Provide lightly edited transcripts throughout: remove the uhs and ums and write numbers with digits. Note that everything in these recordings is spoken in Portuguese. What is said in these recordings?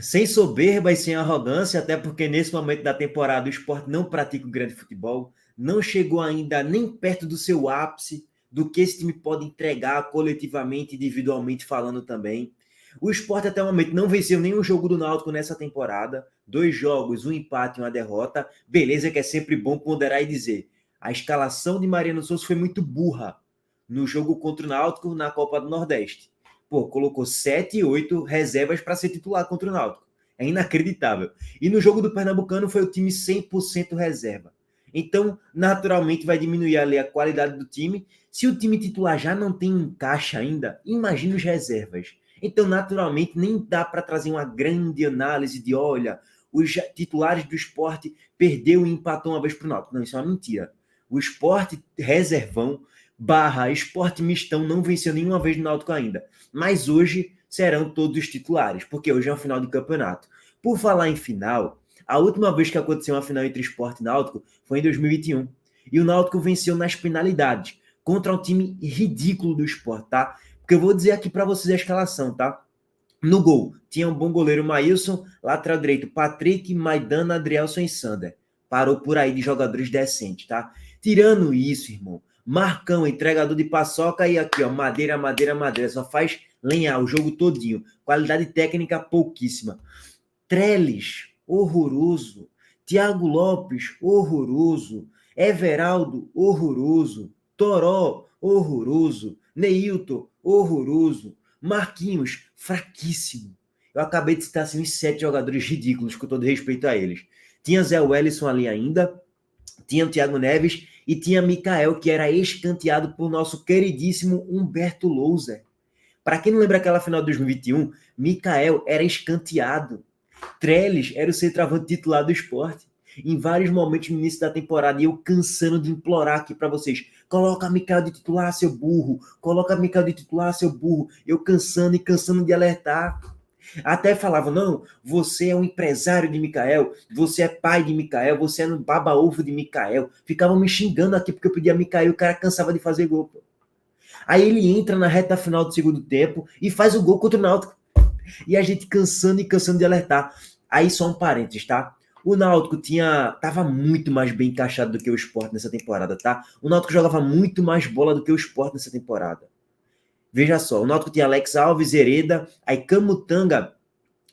Sem soberba e sem arrogância, até porque nesse momento da temporada o Sport não pratica um grande futebol, não chegou ainda nem perto do seu ápice, do que esse time pode entregar coletivamente, individualmente falando também. O Sport até o momento não venceu nenhum jogo do Náutico nessa temporada, 2 jogos, um empate e uma derrota. Beleza que é sempre bom ponderar e dizer, a escalação de Mariano Souza foi muito burra no jogo contra o Náutico na Copa do Nordeste. Pô, colocou 7 e 8 reservas para ser titular contra o Náutico. É inacreditável. E no jogo do Pernambucano foi o time 100% reserva. Então, naturalmente, vai diminuir ali a qualidade do time. Se o time titular já não tem encaixe ainda, imagina os reservas. Então, naturalmente, nem dá para trazer uma grande análise de, olha, os titulares do esporte perdeu e empatou uma vez para o Náutico. Não, isso é uma mentira. O esporte reservão / esporte mistão não venceu nenhuma vez no Náutico ainda. Mas hoje serão todos os titulares, porque hoje é uma final de campeonato. Por falar em final, a última vez que aconteceu uma final entre Sport e Náutico foi em 2021. E o Náutico venceu nas penalidades, contra um time ridículo do Sport, tá? Porque eu vou dizer aqui para vocês a escalação, tá? No gol, tinha um bom goleiro Maílson, lateral direito Patrick, Maidana, Adrielson e Sander. Parou por aí de jogadores decentes, tá? Tirando isso, irmão, Marcão, entregador de paçoca e aqui, ó, madeira, madeira, madeira. Só faz lenhar o jogo todinho. Qualidade técnica pouquíssima. Trellis, horroroso. Thiago Lopes, horroroso. Everaldo, horroroso. Toró, horroroso. Neilton, horroroso. Marquinhos, fraquíssimo. Eu acabei de citar assim, uns 7 jogadores ridículos, com todo respeito a eles. Tinha Zé Wellison ali ainda, tinha o Thiago Neves e tinha Mikael, que era escanteado por nosso queridíssimo Humberto Louser. Para quem não lembra aquela final de 2021, Mikael era escanteado. Trellis era o centroavante titular do Sport. Em vários momentos no início da temporada, e eu cansando de implorar aqui para vocês, coloca Mikael de titular, seu burro, coloca Mikael de titular, seu burro. Eu cansando e cansando de alertar. Até falava, não, você é um empresário de Mikael, você é pai de Mikael, você é um baba-ovo de Mikael. Ficavam me xingando aqui porque eu pedia Mikael e o cara cansava de fazer gol. Pô. Aí ele entra na reta final do segundo tempo e faz o gol contra o Náutico. E a gente cansando e cansando de alertar. Aí só um parênteses, tá? O Náutico tava muito mais bem encaixado do que o Sport nessa temporada, tá? O Náutico jogava muito mais bola do que o Sport nessa temporada. Veja só, o Náutico tinha Alex Alves, Hereda, aí Camutanga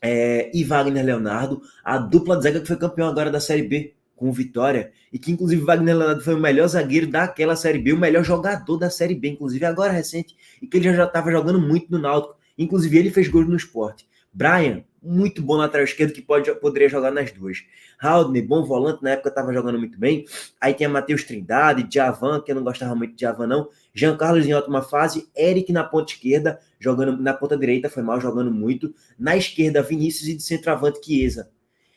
e Wagner Leonardo, a dupla de zaga que foi campeão agora da Série B com o Vitória, e que inclusive Wagner Leonardo foi o melhor zagueiro daquela Série B, o melhor jogador da Série B, inclusive agora recente, e que ele já estava jogando muito no Náutico, inclusive ele fez gols no Sport. Brian, muito bom lateral esquerdo que poderia jogar nas duas. Haldner, bom volante, na época estava jogando muito bem. Aí tinha Matheus Trindade, Djavan, que eu não gostava muito de Djavan não. Jean Carlos em ótima fase, Eric na ponta esquerda, jogando na ponta direita, foi mal, jogando muito. Na esquerda, Vinícius e de centroavante, Chiesa.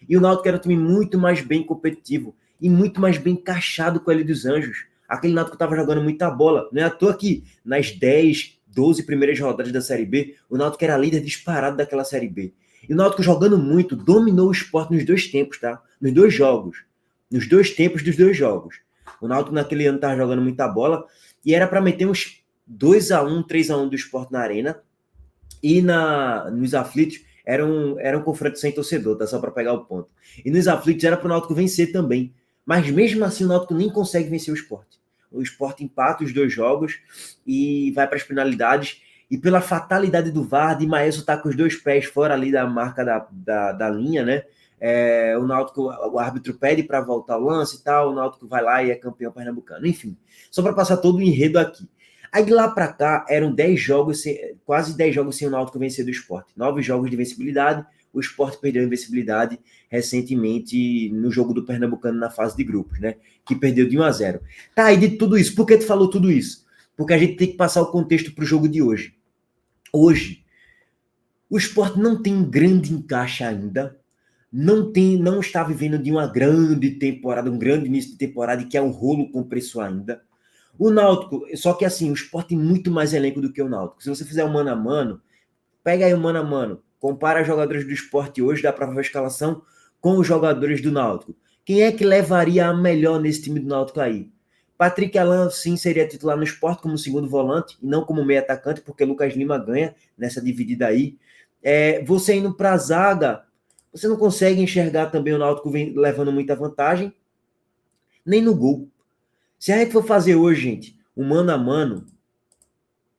E o Náutico era um time muito mais bem competitivo e muito mais bem encaixado com ele dos Anjos. Aquele Náutico estava jogando muita bola. Não é à toa que nas 10, 12 primeiras rodadas da Série B, o Náutico era líder disparado daquela Série B. E o Náutico jogando muito, dominou o Sport nos 2 tempos, tá? Nos 2 jogos. Nos 2 tempos dos 2 jogos. O Náutico naquele ano estava jogando muita bola e era para meter uns 2-1, 3-1 do Sport na Arena. E nos aflitos era um confronto sem torcedor, tá? Só para pegar o ponto. E nos aflitos era para o Náutico vencer também. Mas mesmo assim o Náutico nem consegue vencer o Sport. O Sport empata os 2 jogos e vai para as penalidades. E pela fatalidade do VAR, de Maílson tá com os 2 pés fora ali da marca da linha, né? O Náutico, o árbitro pede para voltar o lance e tal, o Náutico vai lá e é campeão pernambucano. Enfim, só para passar todo o enredo aqui. Aí de lá para cá eram 10 jogos, quase 10 jogos sem o Náutico vencer do Sport. 9 jogos de vencibilidade. O Sport perdeu a invencibilidade recentemente no jogo do Pernambucano na fase de grupos, né? Que perdeu de 1-0. Tá, aí de tudo isso. Por que tu falou tudo isso? Porque a gente tem que passar o contexto para o jogo de hoje. Hoje, o Sport não tem um grande encaixe ainda. Não está vivendo de uma grande temporada, um grande início de temporada, que é um rolo compressor ainda. O Náutico, só que assim, o Sport tem muito mais elenco do que o Náutico. Se você fizer um mano a mano, pega aí o mano a mano, compara os jogadores do Sport hoje, da própria escalação, com os jogadores do Náutico. Quem é que levaria a melhor nesse time do Náutico aí? Patrick Alan, sim, seria titular no Sport como segundo volante, e não como meio atacante, porque Lucas Lima ganha nessa dividida aí. Você indo para a zaga, você não consegue enxergar também o Náutico levando muita vantagem, nem no gol. Se a gente for fazer hoje, gente, um mano a mano,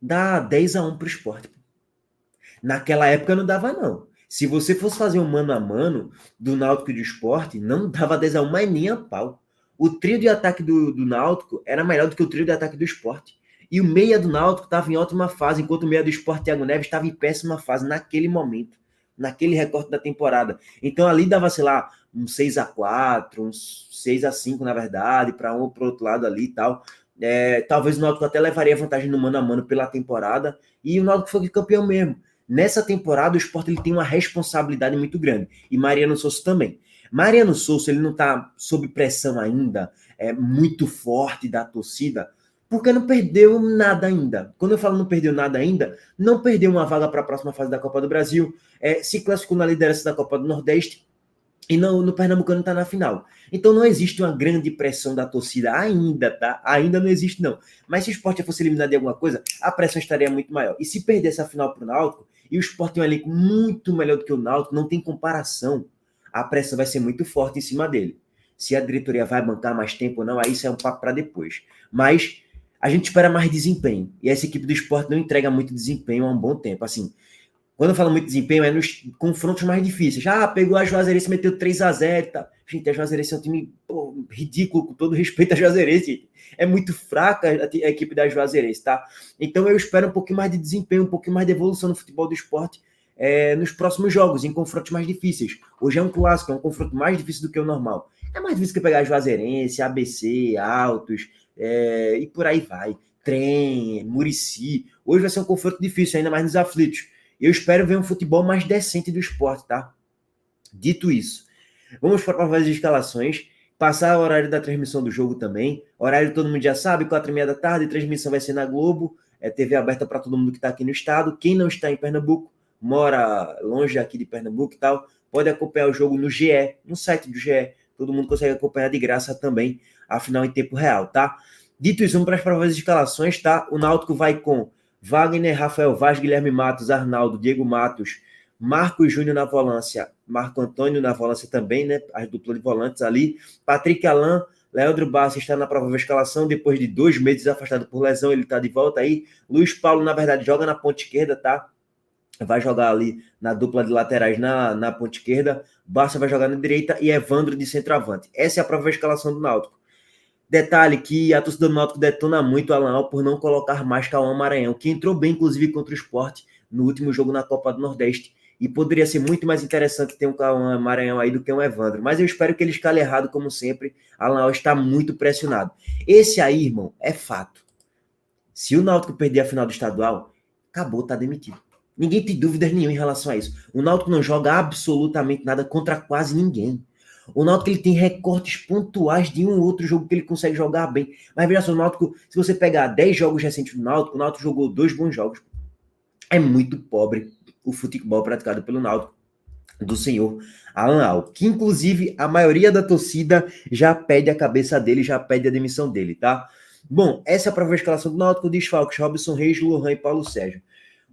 dá 10-1 para o Sport. Naquela época não dava, não. Se você fosse fazer um mano a mano do Náutico e do Sport, não dava 10-1, mas nem a pau. O trio de ataque do Náutico era melhor do que o trio de ataque do Sport. E o meia do Náutico estava em ótima fase, enquanto o meia do Sport, Thiago Neves, estava em péssima fase naquele momento, naquele recorte da temporada. Então ali dava, sei lá, um 6-4, uns 6-5, na verdade, para um ou para o outro lado ali e tal. Talvez o Náutico até levaria vantagem no mano a mano pela temporada, e o Náutico foi campeão mesmo. Nessa temporada, o Sport ele tem uma responsabilidade muito grande. E Mariano Souza também. Mariano Souza ele não está sob pressão ainda, muito forte da torcida, porque não perdeu nada ainda. Quando eu falo não perdeu nada ainda, não perdeu uma vaga para a próxima fase da Copa do Brasil, se classificou na liderança da Copa do Nordeste, e no Pernambucano está na final. Então não existe uma grande pressão da torcida ainda, tá? Ainda não existe, não. Mas se o Sport fosse eliminado de alguma coisa, a pressão estaria muito maior. E se perder essa final para o Náutico, e o Sport tem um elenco muito melhor do que o Náutico, não tem comparação, a pressão vai ser muito forte em cima dele. Se a diretoria vai bancar mais tempo ou não, aí isso é um papo para depois. Mas a gente espera mais desempenho. E essa equipe do Sport não entrega muito desempenho há um bom tempo. Assim, quando eu falo muito desempenho, é nos confrontos mais difíceis. Pegou a Juazeirense e meteu 3-0 e tal. Gente, a Juazeirense é um time ridículo, com todo respeito à Juazeirense. É muito fraca a equipe da Juazeirense, tá? Então eu espero um pouquinho mais de desempenho, um pouquinho mais de evolução no futebol do Sport nos próximos jogos, em confrontos mais difíceis. Hoje é um clássico, é um confronto mais difícil do que o normal. É mais difícil que pegar a Juazeirense, ABC, Altos, e por aí vai. Trem, Murici. Hoje vai ser um confronto difícil, ainda mais nos aflitos. Eu espero ver um futebol mais decente do Sport, tá? Dito isso, vamos para as escalações, passar o horário da transmissão do jogo também. Horário todo mundo já sabe, 4h30 da tarde, transmissão vai ser na Globo, TV aberta para todo mundo que está aqui no estado. Quem não está em Pernambuco, mora longe aqui de Pernambuco e tal, pode acompanhar o jogo no GE, no site do GE. Todo mundo consegue acompanhar de graça também, a final em tempo real, tá? Dito isso, vamos para as prováveis escalações, tá? O Náutico vai com Wagner, Rafael Vaz, Guilherme Matos, Arnaldo, Diego Matos, Marcos Júnior na volância, Marco Antônio na volância também, né? As duplas de volantes ali. Patrick Alain, Leandro Bassi está na provável escalação, depois de 2 meses afastado por lesão, ele está de volta aí. Luiz Paulo, na verdade, joga na ponta esquerda, tá? Vai jogar ali na dupla de laterais na ponta esquerda. Barça vai jogar na direita e Evandro de centroavante. Essa é a provável escalação do Náutico. Detalhe que a torcida do Náutico detona muito o Alan por não colocar mais Cauã Maranhão, que entrou bem, inclusive, contra o Sport no último jogo na Copa do Nordeste. E poderia ser muito mais interessante ter um Cauã Maranhão aí do que um Evandro. Mas eu espero que ele escale errado, como sempre. Alan está muito pressionado. Esse aí, irmão, é fato. Se o Náutico perder a final do estadual, acabou, tá demitido. Ninguém tem dúvidas nenhuma em relação a isso. O Náutico não joga absolutamente nada contra quase ninguém. O Náutico ele tem recortes pontuais de um ou outro jogo que ele consegue jogar bem. Mas veja só, o Náutico, se você pegar 10 jogos recentes do Náutico, o Náutico jogou 2 bons jogos. É muito pobre o futebol praticado pelo Náutico do senhor Alan Al, que inclusive a maioria da torcida já pede a cabeça dele, já pede a demissão dele, tá? Bom, essa é a provável escalação do Náutico, desfalques, Robson Reis, Lohan e Paulo Sérgio.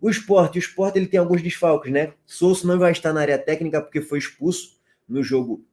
O Sport ele tem alguns desfalques, né? Souza não vai estar na área técnica porque foi expulso no jogo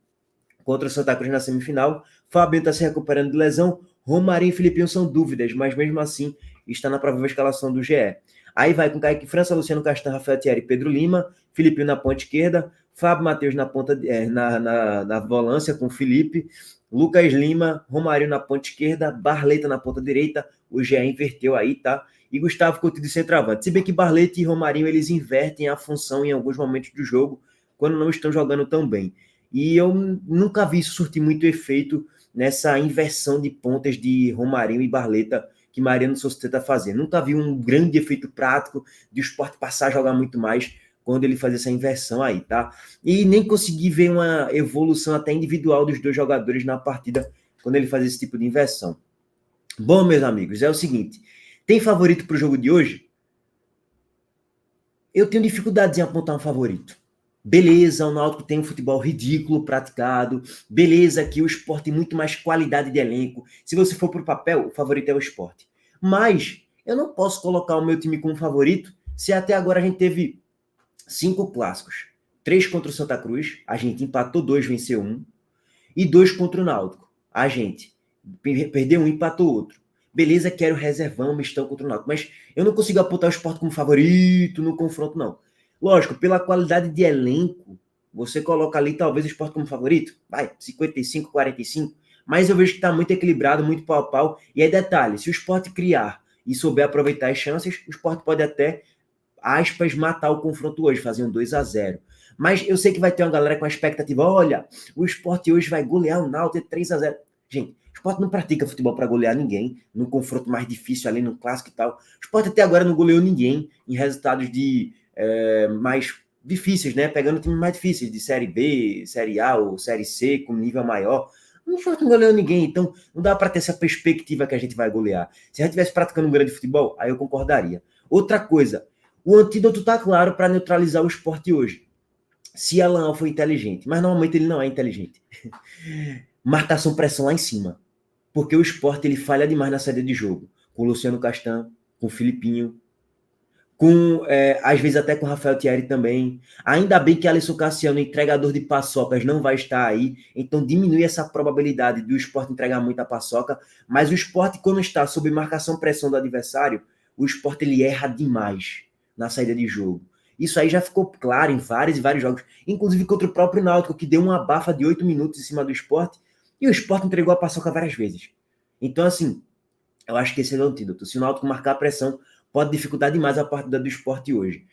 contra o Santa Cruz na semifinal. Fabinho está se recuperando de lesão. Romarinho e Filipinho são dúvidas, mas mesmo assim está na provável escalação do GE. Aí vai com Kaique França, Luciano Castan, Rafael Thierry e Pedro Lima. Filipinho na ponta esquerda. Fábio Matheus na ponta na volância com Felipe. Lucas Lima, Romarinho na ponta esquerda. Barleta na ponta direita. O GE inverteu aí, tá? E Gustavo Couto de centroavante. Se bem que Barleta e Romarinho eles invertem a função em alguns momentos do jogo, quando não estão jogando tão bem. E eu nunca vi isso surtir muito efeito nessa inversão de pontas de Romarinho e Barleta que Mariano Souza tenta fazer. Nunca vi um grande efeito prático de o Sport passar a jogar muito mais quando ele faz essa inversão aí, tá? E nem consegui ver uma evolução até individual dos dois jogadores na partida quando ele faz esse tipo de inversão. Bom, meus amigos, é o seguinte. Tem favorito para o jogo de hoje? Eu tenho dificuldades em apontar um favorito. Beleza, o Náutico tem um futebol ridículo praticado. Beleza que o Sport tem muito mais qualidade de elenco. Se você for pro papel, o favorito é o Sport. Mas eu não posso colocar o meu time como favorito se até agora a gente teve 5 clássicos. 3 contra o Santa Cruz, a gente empatou 2, venceu 1. E 2 contra o Náutico. A gente perdeu um e empatou outro. Beleza, quero reservão, mistão contra o Náutico. Mas eu não consigo apontar o Sport como favorito no confronto, não. Lógico, pela qualidade de elenco, você coloca ali talvez o Sport como favorito. Vai, 55, 45. Mas eu vejo que está muito equilibrado, muito pau a pau. E aí, detalhe, se o Sport criar e souber aproveitar as chances, o Sport pode até, aspas, matar o confronto hoje, fazer um 2-0. Mas eu sei que vai ter uma galera com a expectativa, olha, o Sport hoje vai golear o Náutico 3-0. Gente, o Sport não pratica futebol para golear ninguém, no confronto mais difícil ali no clássico e tal. O Sport até agora não goleou ninguém em resultados mais difíceis, né? Pegando times mais difíceis, de Série B, Série A ou Série C, com nível maior. O Sport não goleou ninguém, então não dá para ter essa perspectiva que a gente vai golear. Se a gente estivesse praticando um grande futebol, aí eu concordaria. Outra coisa, o antídoto está claro para neutralizar o Sport hoje. Se Alan foi inteligente, mas normalmente ele não é inteligente. Marcação, pressão lá em cima. Porque o Sport ele falha demais na saída de jogo. Com o Luciano Castan, com o Filipinho, às vezes até com o Rafael Thierry também. Ainda bem que Alisson Cassiano, entregador de paçocas, não vai estar aí. Então diminui essa probabilidade do Sport entregar muita paçoca. Mas o Sport, quando está sob marcação, pressão do adversário, o Sport ele erra demais na saída de jogo. Isso aí já ficou claro em vários e vários jogos, inclusive contra o próprio Náutico, que deu uma abafa de 8 minutos em cima do Sport, e o Sport entregou a paçoca várias vezes. Então, assim, eu acho que esse é o antídoto. Se o Náutico marcar a pressão, pode dificultar demais a partida do Sport hoje.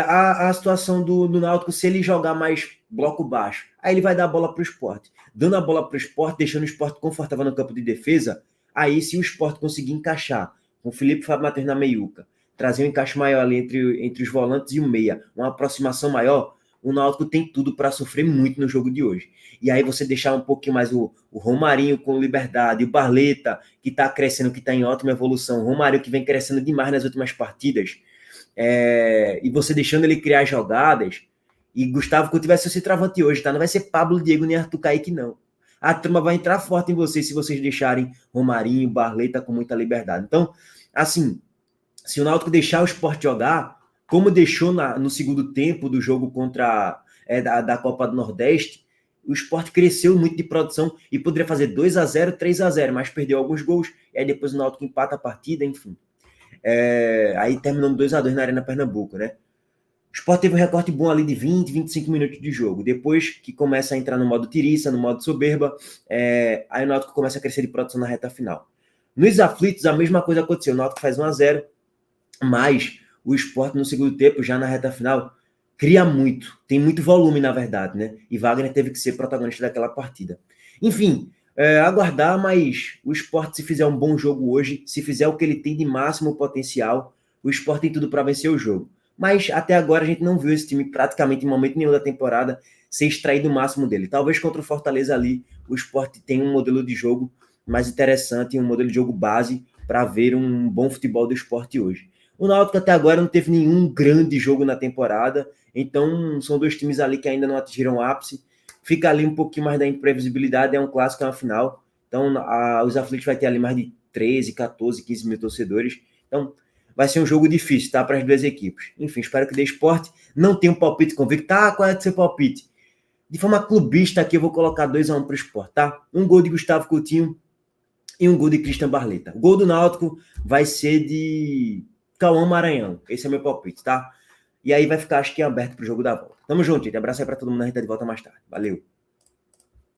A situação do Náutico, se ele jogar mais bloco baixo, aí ele vai dar a bola para o Sport. Dando a bola para o Sport, deixando o Sport confortável no campo de defesa, aí se o Sport conseguir encaixar com o Felipe Fábio Matheus na meiuca, trazer um encaixe maior ali entre os volantes e o meia, uma aproximação maior, o Náutico tem tudo para sofrer muito no jogo de hoje. E aí você deixar um pouquinho mais o Romarinho com liberdade, o Barleta, que está crescendo, que está em ótima evolução, o Romarinho que vem crescendo demais nas últimas partidas, e você deixando ele criar jogadas, e Gustavo Couto vai ser esse travante hoje, tá? Não vai ser Pablo, Diego nem Arthur Kaique, não. A turma vai entrar forte em vocês se vocês deixarem Romarinho, Barleta com muita liberdade. Então, assim, se o Náutico deixar o Sport jogar, como deixou no segundo tempo do jogo contra da Copa do Nordeste, o Sport cresceu muito de produção e poderia fazer 2-0, 3-0, mas perdeu alguns gols, e aí depois o Náutico empata a partida, enfim. Aí terminando 2-2 na Arena Pernambuco, né? O Sport teve um recorte bom ali de 20, 25 minutos de jogo. Depois que começa a entrar no modo tiriça, no modo soberba, aí o Náutico começa a crescer de produção na reta final. Nos aflitos, a mesma coisa aconteceu. O Náutico faz 1-0, mas o Sport no segundo tempo, já na reta final, cria muito. Tem muito volume, na verdade, né? E Wagner teve que ser protagonista daquela partida. Enfim, aguardar, mas o Sport, se fizer um bom jogo hoje, se fizer o que ele tem de máximo potencial, o Sport tem tudo para vencer o jogo. Mas até agora a gente não viu esse time praticamente em momento nenhum da temporada ser extraído o máximo dele. Talvez contra o Fortaleza ali, o Sport tenha um modelo de jogo mais interessante, um modelo de jogo base para ver um bom futebol do Sport hoje. O Náutico até agora não teve nenhum grande jogo na temporada, então são dois times ali que ainda não atingiram o ápice. Fica ali um pouquinho mais da imprevisibilidade, é um clássico, é uma final. Então os aflitos vai ter ali mais de 13, 14, 15 mil torcedores. Então vai ser um jogo difícil, tá? Para as duas equipes. Enfim, espero que dê Sport. Não tem um palpite convicto. Tá, qual é o seu palpite? De forma clubista aqui, eu vou colocar 2-1 para o Sport, tá? Um gol de Gustavo Coutinho e um gol de Christian Barleta. O gol do Náutico vai ser de Cauã Maranhão. Esse é meu palpite, tá? E aí vai ficar, acho que, aberto pro jogo da volta. Tamo junto, gente. Abraço aí pra todo mundo. A gente tá de volta mais tarde. Valeu.